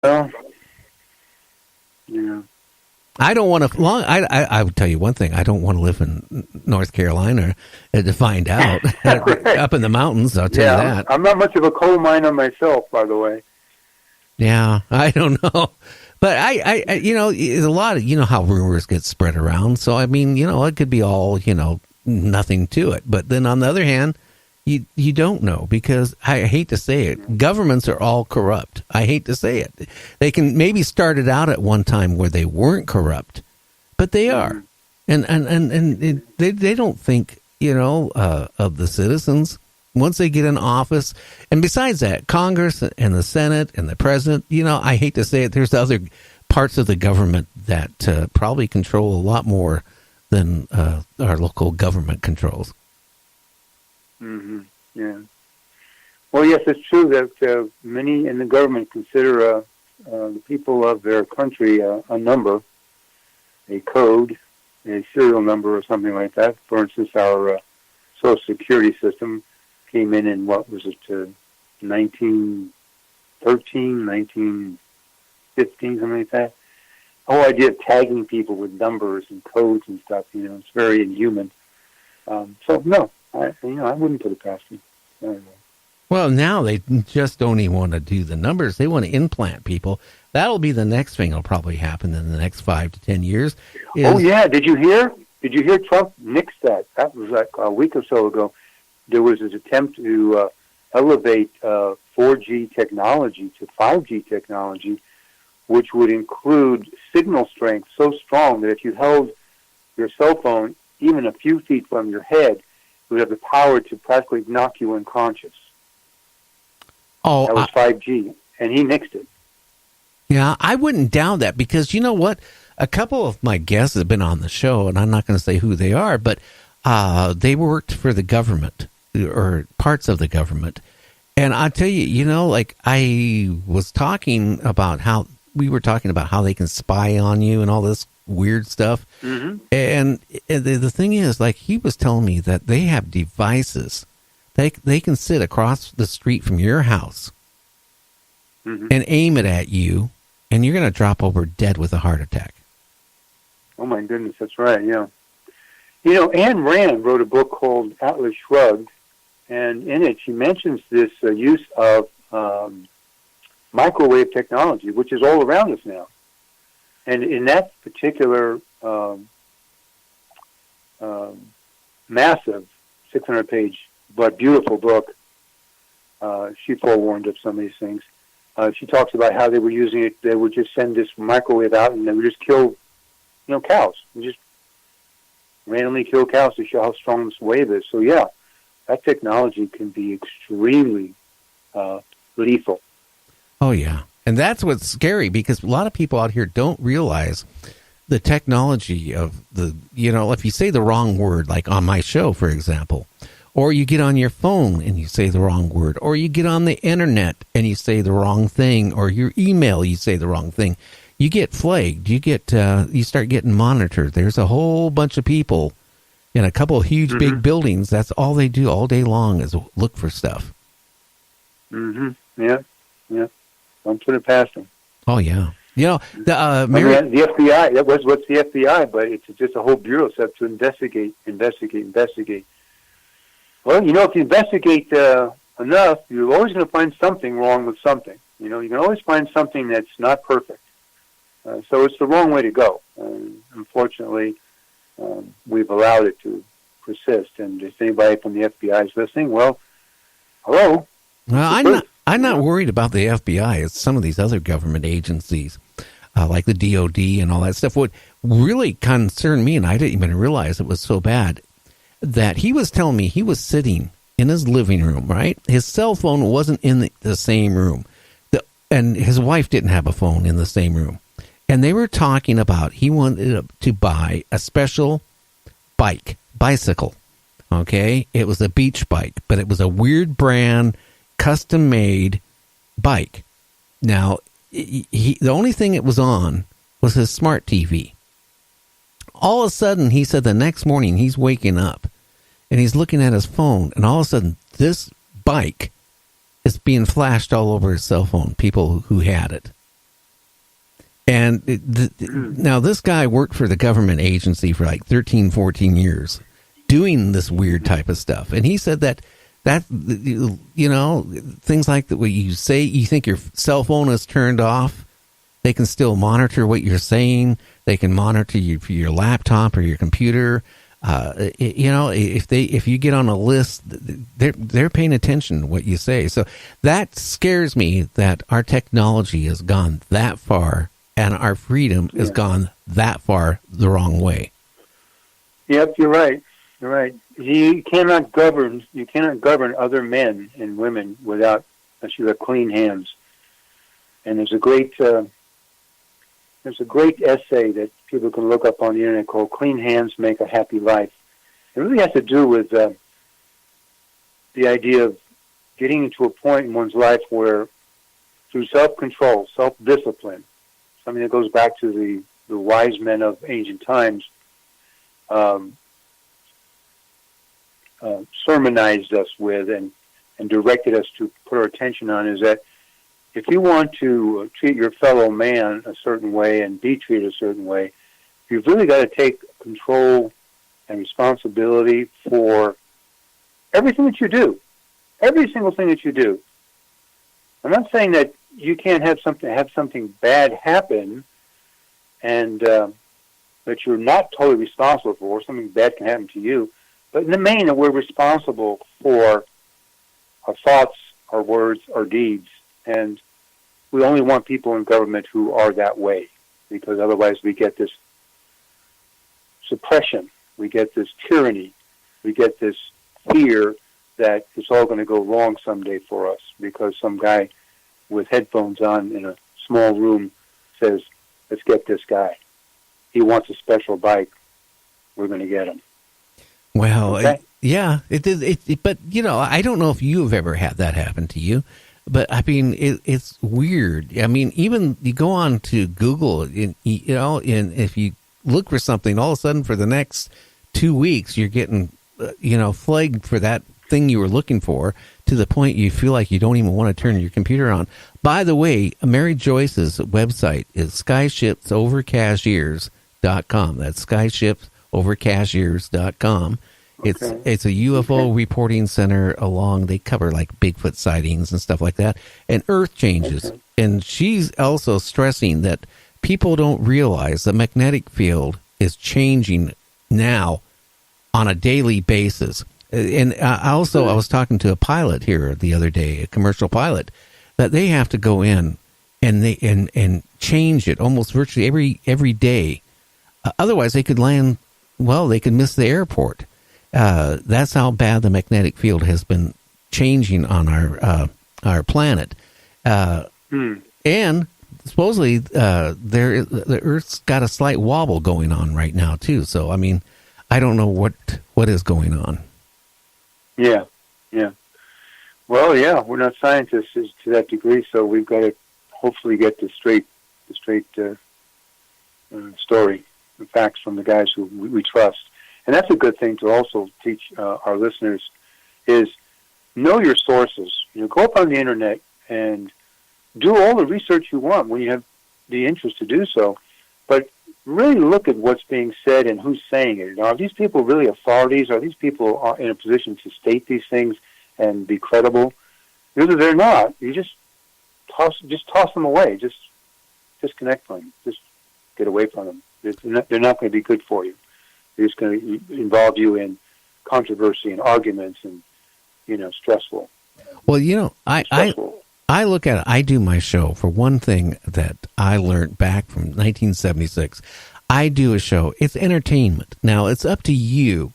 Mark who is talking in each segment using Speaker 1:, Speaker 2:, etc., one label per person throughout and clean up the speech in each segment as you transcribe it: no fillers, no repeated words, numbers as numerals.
Speaker 1: Well, yeah.
Speaker 2: I don't want to. I would tell you one thing. I don't want to live in North Carolina to find out.
Speaker 1: Right.
Speaker 2: Up in the mountains, I'll tell you that.
Speaker 1: I'm not much of a coal miner myself, by the way.
Speaker 2: Yeah, I don't know. But I a lot of, how rumors get spread around. So, I mean, it could be all, nothing to it. But then on the other hand, you don't know, because I hate to say it, governments are all corrupt. I hate to say it. They can maybe started out at one time where they weren't corrupt, but they are. And they don't think, of the citizens once they get in office. And besides that, Congress and the Senate and the president, I hate to say it, there's other parts of the government that probably control a lot more than our local government controls.
Speaker 1: Mm-hmm. Yeah. Well, yes, it's true that many in the government consider the people of their country a number, a code, a serial number, or something like that. For instance, our Social Security system came in what was it, 1913, 1915, something like that. The whole idea of tagging people with numbers and codes and stuff, it's very inhuman. So, no. I wouldn't put it past them.
Speaker 2: Well, now they just don't even want to do the numbers. They want to implant people. That'll be the next thing that'll probably happen in the next 5 to 10 years.
Speaker 1: Oh, yeah. Did you hear Trump nixed that? That was like a week or so ago. There was an attempt to elevate 4G technology to 5G technology, which would include signal strength so strong that if you held your cell phone even a few feet from your head, would have the power to practically knock you unconscious.
Speaker 2: Oh,
Speaker 1: that was 5G, and he nixed it.
Speaker 2: Yeah, I wouldn't doubt that, because you know what? A couple of my guests have been on the show, and I'm not going to say who they are, but they worked for the government or parts of the government. And I tell you, I was talking about how they can spy on you and all this weird stuff.
Speaker 1: Mm-hmm.
Speaker 2: And the thing is, he was telling me that they have devices. They can sit across the street from your house and aim it at you, and you're going to drop over dead with a heart attack.
Speaker 1: Oh, my goodness, that's right, yeah. Ayn Rand wrote a book called Atlas Shrugged, and in it she mentions this use of microwave technology, which is all around us now. And in that particular massive 600-page but beautiful book, she forewarned of some of these things. She talks about how they were using it. They would just send this microwave out, and they would just kill, cows. And just randomly kill cows to show how strong this wave is. So, yeah, that technology can be extremely lethal.
Speaker 2: Oh, yeah. And that's what's scary, because a lot of people out here don't realize the technology of if you say the wrong word, like on my show, for example, or you get on your phone and you say the wrong word, or you get on the internet and you say the wrong thing, or your email, you say the wrong thing, you get flagged. You start getting monitored. There's a whole bunch of people in a couple of huge, big buildings. That's all they do all day long is look for stuff.
Speaker 1: Mm-hmm. Yeah. Yeah. Don't put it past them.
Speaker 2: Oh, yeah. The
Speaker 1: FBI, what's the FBI? But it's just a whole bureau set to investigate. Well, if you investigate enough, you're always going to find something wrong with something. You can always find something that's not perfect. So it's the wrong way to go. Unfortunately, we've allowed it to persist. And if anybody from the FBI is listening, well, hello.
Speaker 2: Well, I'm not worried about the FBI. It's some of these other government agencies, like the DOD and all that stuff. What really concerned me, and I didn't even realize it was so bad, that he was telling me he was sitting in his living room, right? His cell phone wasn't in the same room. And his wife didn't have a phone in the same room. And they were talking about he wanted to buy a special bicycle, okay? It was a beach bike, but it was a weird brand, custom-made bike. Now, the only thing it was on was his smart TV. All of a sudden, he said the next morning he's waking up and he's looking at his phone, and all of a sudden this bike is being flashed all over his cell phone, people who had it. And now this guy worked for the government agency for like 13, 14 years doing this weird type of stuff. And he said that, things like that, what you say, you think your cell phone is turned off, they can still monitor what you're saying. They can monitor you for your laptop or your computer. If you get on a list, they're paying attention to what you say. So that scares me that our technology has gone that far and our freedom has gone that far the wrong way.
Speaker 1: Yep, you're right. You're right. You cannot govern other men and women unless you have clean hands. And there's a great essay that people can look up on the internet called "Clean Hands Make a Happy Life." It really has to do with the idea of getting into a point in one's life where, through self-control, self-discipline, something that goes back to the wise men of ancient times, sermonized us with and directed us to put our attention on, is that if you want to treat your fellow man a certain way and be treated a certain way, you've really got to take control and responsibility for everything that you do, every single thing that you do. I'm not saying that you can't have something bad happen, and that you're not totally responsible for. Something bad can happen to you, but in the main, that we're responsible for our thoughts, our words, our deeds. And we only want people in government who are that way, because otherwise we get this suppression, we get this tyranny, we get this fear that it's all going to go wrong someday for us because some guy with headphones on in a small room says, "Let's get this guy. He wants a special bike. We're going to get him."
Speaker 2: Well,
Speaker 1: okay?
Speaker 2: But I don't know if you have ever had that happen to you. But I mean, it's weird. I mean, even you go on to Google, and if you look for something, all of a sudden for the next 2 weeks, you're getting, flagged for that thing you were looking for, to the point you feel like you don't even want to turn your computer on. By the way, Mary Joyce's website is skyshipsovercashiers.com. That's skyshipsovercashiers.com. It's a UFO reporting center they cover like Bigfoot sightings and stuff like that, and Earth changes. Okay. And she's also stressing that people don't realize the magnetic field is changing now on a daily basis. And I was talking to a pilot here the other day, a commercial pilot, that they have to go in and change it almost virtually every day. Otherwise, they could land. Well, they could miss the airport. That's how bad the magnetic field has been changing on our planet. And supposedly the Earth's got a slight wobble going on right now too. So I mean, I don't know what is going on.
Speaker 1: Yeah. Well, yeah, we're not scientists to that degree, so we've got to hopefully get the straight story, the facts from the guys who we trust. And that's a good thing to also teach our listeners, is know your sources. Go up on the internet and do all the research you want when you have the interest to do so. But really look at what's being said and who's saying it. Are these people really authorities? Are these people in a position to state these things and be credible? Either they're not. You just toss them away. Just disconnect from them. Just get away from them. They're not going to be good for you. They're just going to involve you in controversy and arguments and, stressful.
Speaker 2: Well, I look at it, I do my show for one thing that I learned back from 1976. I do a show. It's entertainment. Now, it's up to you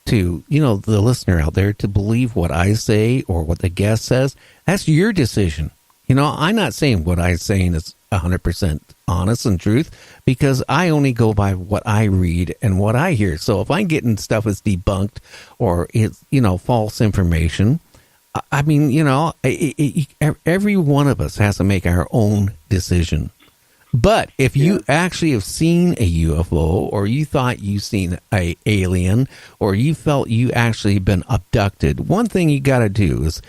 Speaker 2: to, the listener out there, to believe what I say or what the guest says. That's your decision. I'm not saying what I'm saying is 100% honest and truth, because I only go by what I read and what I hear. So if I'm getting stuff that's debunked or it's, false information, I mean, every one of us has to make our own decision. But if you actually have seen a UFO, or you thought you seen a alien, or you felt you actually been abducted, one thing you got to do is,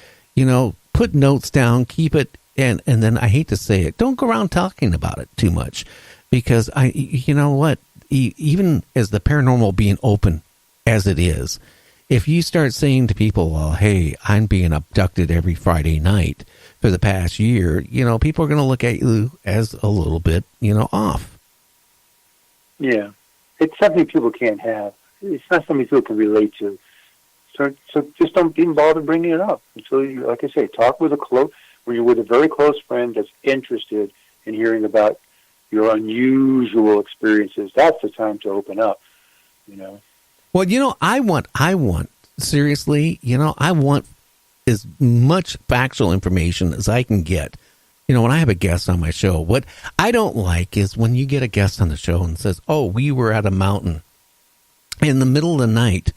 Speaker 2: put notes down, keep it and then I hate to say it, don't go around talking about it too much, because you know what, even as the paranormal being open as it is, if you start saying to people, well, hey, I'm being abducted every Friday night for the past year, you know, people are going to look at you as a little bit, you know, off.
Speaker 1: Yeah. It's something people can't have. It's not something people can relate to. So just don't even bother bringing it up. Until you, like I say, talk with when you're with a very close friend that's interested in hearing about your unusual experiences. That's the time to open up, you know.
Speaker 2: Well, you know, I want, seriously, you know, I want as much factual information as I can get. You know, when I have a guest on my show, what I don't like is when you get a guest on the show and says, oh, we were at a mountain in the middle of the night.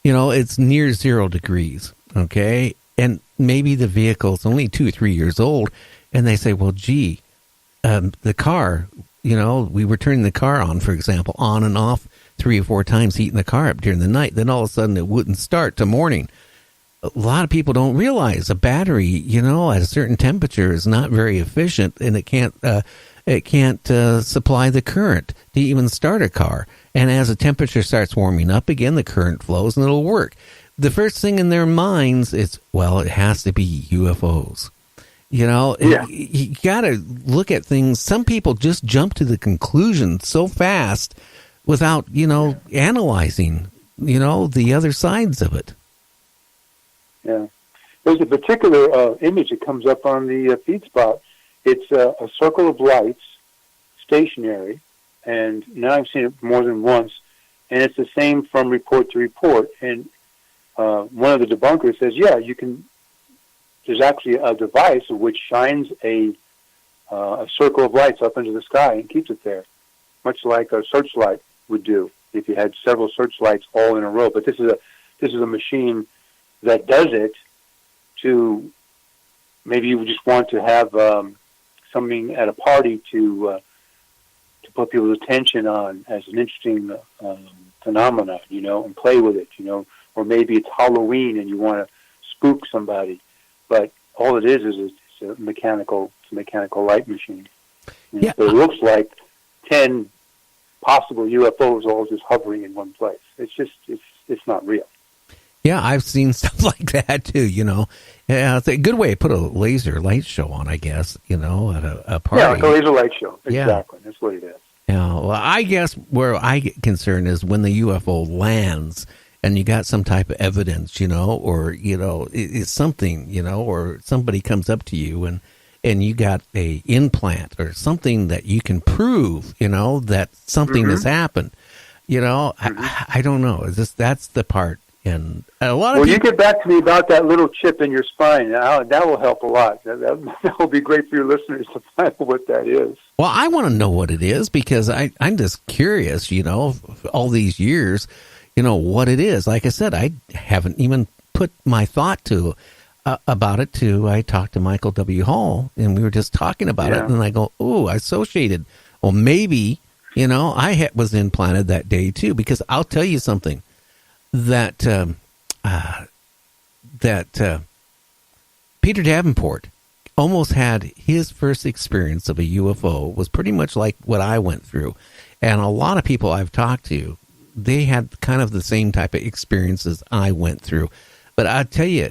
Speaker 2: You know, it's near 0 degrees, okay? And maybe the vehicle's only 2 or 3 years old, and they say, well, gee, the car, you know, we were turning the car on, for example, on and off 3 or 4 times, heating the car up during the night. Then all of a sudden it wouldn't start till morning. A lot of people don't realize a battery, you know, at a certain temperature is not very efficient, and it can't supply the current to even start a car. And as the temperature starts warming up again, the current flows and it'll work. The first thing in their minds is, well, it has to be UFOs. You know,
Speaker 1: yeah.
Speaker 2: You got to look at things. Some people just jump to the conclusion so fast without, you know, analyzing, you know, the other sides of it.
Speaker 1: Yeah. There's a particular image that comes up on the feed spot. It's a circle of lights, stationary, and now I've seen it more than once, and it's the same from report to report. And one of the debunkers says, yeah, you can, there's actually a device which shines a circle of lights up into the sky and keeps it there, much like a searchlight would do if you had several searchlights all in a row. But this is a machine that does it to, maybe you just want to have something at a party to put people's attention on as an interesting phenomenon, you know, and play with it, you know, or maybe it's Halloween and you want to spook somebody, but all it is it's a mechanical light machine. You know?
Speaker 2: Yeah.
Speaker 1: So it looks like 10 possible UFOs all just hovering in one place. It's not real.
Speaker 2: Yeah, I've seen stuff like that too, you know. Yeah, it's a good way to put a laser light show on, I guess, you know, at a party.
Speaker 1: Yeah, like a laser light show. Exactly.
Speaker 2: Yeah.
Speaker 1: That's what it is.
Speaker 2: Yeah, well, I guess where I get concerned is when the UFO lands and you got some type of evidence, you know, or, you know, it's something, you know, or somebody comes up to you and you got a implant or something that you can prove, you know, that something has happened. You know, I don't know. That's the part. And a lot of people,
Speaker 1: you get back to me about that little chip in your spine. That will help a lot. That will be great for your listeners to find out what that is.
Speaker 2: Well, I want to know what it is because I'm just curious, you know, all these years, you know, what it is. Like I said, I haven't even put my thought to about it to, I talked to Michael W. Hall and we were just talking about it. And I go, oh, I associated. Well, maybe, you know, I was implanted that day too, because I'll tell you something. That Peter Davenport almost had his first experience of a UFO was pretty much like what I went through. And a lot of people I've talked to, they had kind of the same type of experiences I went through. But I tell you,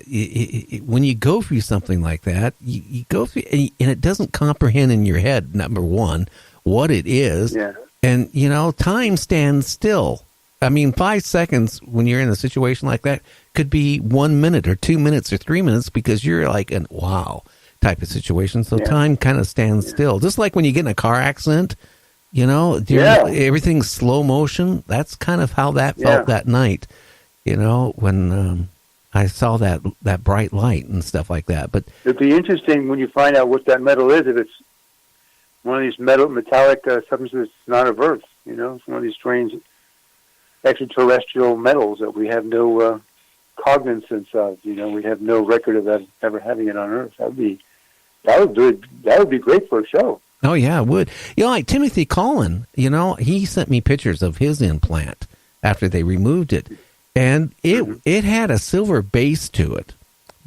Speaker 2: when you go through something like that, you go through, and it doesn't comprehend in your head, number one, what it is.
Speaker 1: Yeah.
Speaker 2: And, you know, time stands still. I mean, 5 seconds when you're in a situation like that could be 1 minute or 2 minutes or 3 minutes because you're like an wow type of situation. So time kind of stands still. Just like when you get in a car accident, you know, everything's slow motion. That's kind of how that felt that night, you know, when I saw that bright light and stuff like that. But
Speaker 1: it'd be interesting when you find out what that metal is, if it's one of these metallic substances not of Earth, you know, it's one of these strange extraterrestrial metals that we have no cognizance of. You know, we have no record of ever having it on Earth. That would be great for a show.
Speaker 2: Oh yeah, it would. You know, like Timothy Collin, you know, he sent me pictures of his implant after they removed it, and it had a silver base to it,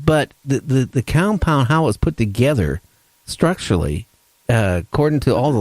Speaker 2: but the compound, how it was put together, structurally, according to all the